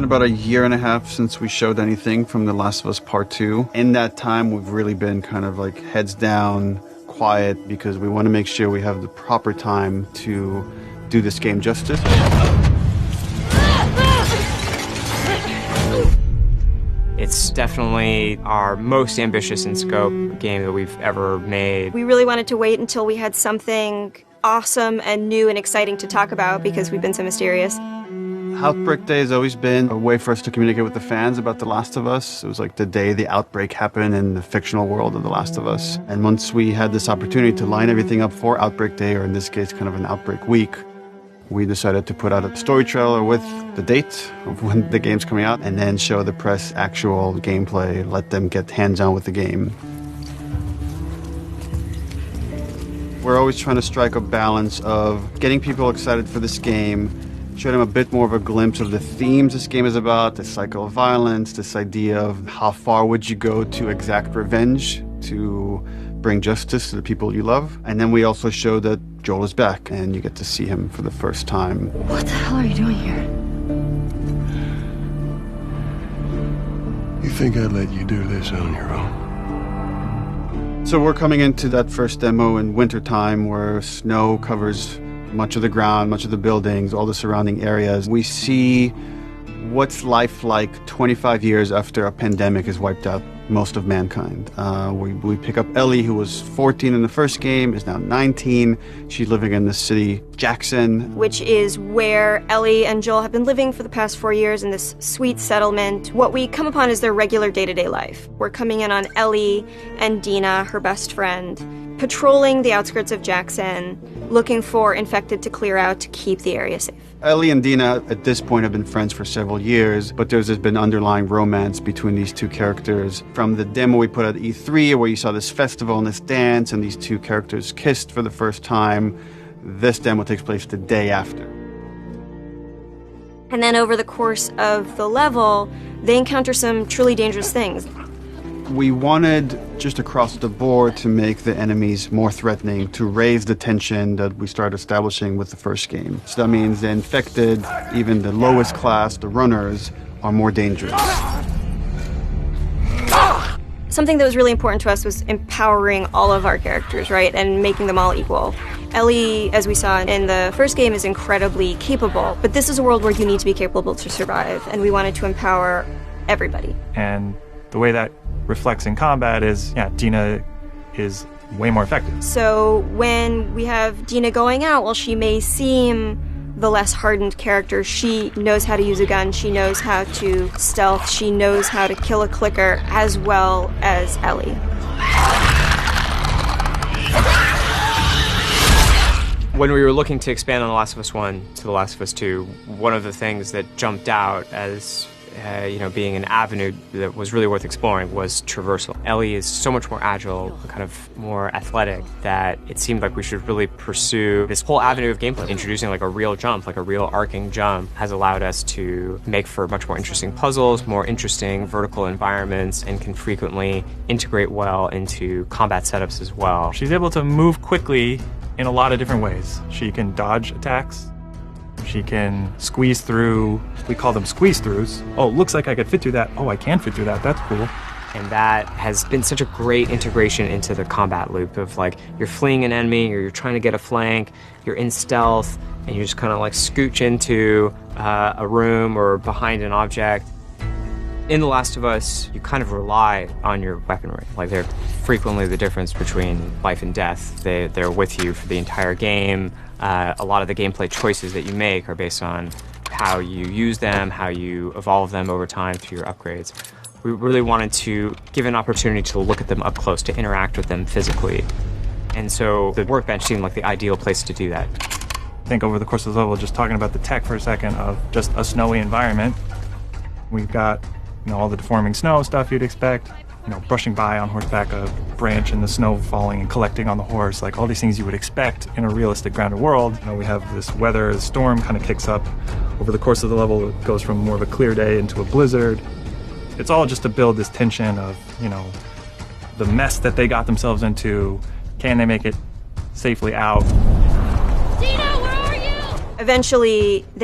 been about a year and a half since we showed anything from The Last of Us Part 2. In that time, we've really been kind of like heads down, quiet, because we want to make sure we have the proper time to do this game justice. It's definitely our most ambitious in scope game that we've ever made. We really wanted to wait until we had something awesome and new and exciting to talk about because we've been so mysterious. Outbreak Day has always been a way for us to communicate with the fans about The Last of Us. It was like the day the outbreak happened in the fictional world of The Last of Us. And once we had this opportunity to line everything up for Outbreak Day, or in this case, kind of an Outbreak Week, we decided to put out a story trailer with the date of when the game's coming out, and then show the press actual gameplay, let them get hands-on with the game. We're always trying to strike a balance of getting people excited for this game, show them a bit more of a glimpse of the themes this game is about, the cycle of violence, this idea of how far would you go to exact revenge to bring justice to the people you love. And then we also show that Joel is back and you get to see him for the first time. What the hell are you doing here? You think I'd let you do this on your own? So we're coming into that first demo in wintertime where snow covers much of the ground, much of the buildings, all the surrounding areas. We see what's life like 25 years after a pandemic has wiped out most of mankind. We pick up Ellie, who was 14 in the first game, is now 19. She's living in the city, Jackson. Which is where Ellie and Joel have been living for the past 4 years in this sweet settlement. What we come upon is their regular day-to-day life. We're coming in on Ellie and Dina, her best friend, patrolling the outskirts of Jackson, looking for infected to clear out to keep the area safe. Ellie and Dina at this point have been friends for several years, but there's been underlying romance between these two characters. From the demo we put at E3, where you saw this festival and this dance, and these two characters kissed for the first time, this demo takes place the day after. And then over the course of the level, they encounter some truly dangerous things. We wanted, just across the board, to make the enemies more threatening, to raise the tension that we started establishing with the first game. So that means the infected, even the lowest class, the runners, are more dangerous. Something that was really important to us was empowering all of our characters, right, and making them all equal. Ellie, as we saw in the first game, is incredibly capable, but this is a world where you need to be capable to survive, and we wanted to empower everybody. And the way that reflects in combat is, Dina is way more effective. So when we have Dina going out, while she may seem the less hardened character, she knows how to use a gun, she knows how to stealth, she knows how to kill a clicker as well as Ellie. When we were looking to expand on The Last of Us 1 to The Last of Us 2, one of the things that jumped out as being an avenue that was really worth exploring was traversal. Ellie is so much more agile, kind of more athletic, that it seemed like we should really pursue this whole avenue of gameplay. Introducing like a real jump, like a real arcing jump, has allowed us to make for much more interesting puzzles, more interesting vertical environments, and can frequently integrate well into combat setups as well. She's able to move quickly in a lot of different ways. She can dodge attacks. She can squeeze through, we call them squeeze-throughs. Oh, looks like I could fit through that. Oh, I can fit through that. That's cool. And that has been such a great integration into the combat loop of like, you're fleeing an enemy, or you're trying to get a flank, you're in stealth, and you just kind of like scooch into a room or behind an object. In The Last of Us, you kind of rely on your weaponry. Like, they're frequently the difference between life and death. They're with you for the entire game. A lot of the gameplay choices that you make are based on how you use them, how you evolve them over time through your upgrades. We really wanted to give an opportunity to look at them up close, to interact with them physically. And so the workbench seemed like the ideal place to do that. I think over the course of the level, just talking about the tech for a second of just a snowy environment, we've got all the deforming snow stuff you'd expect, brushing by on horseback, a branch and the snow falling and collecting on the horse, like all these things you would expect in a realistic grounded world. We have this weather, the storm kind of kicks up. Over the course of the level, it goes from more of a clear day into a blizzard. It's all just to build this tension of, the mess that they got themselves into. Can they make it safely out? Dina, where are you? Eventually,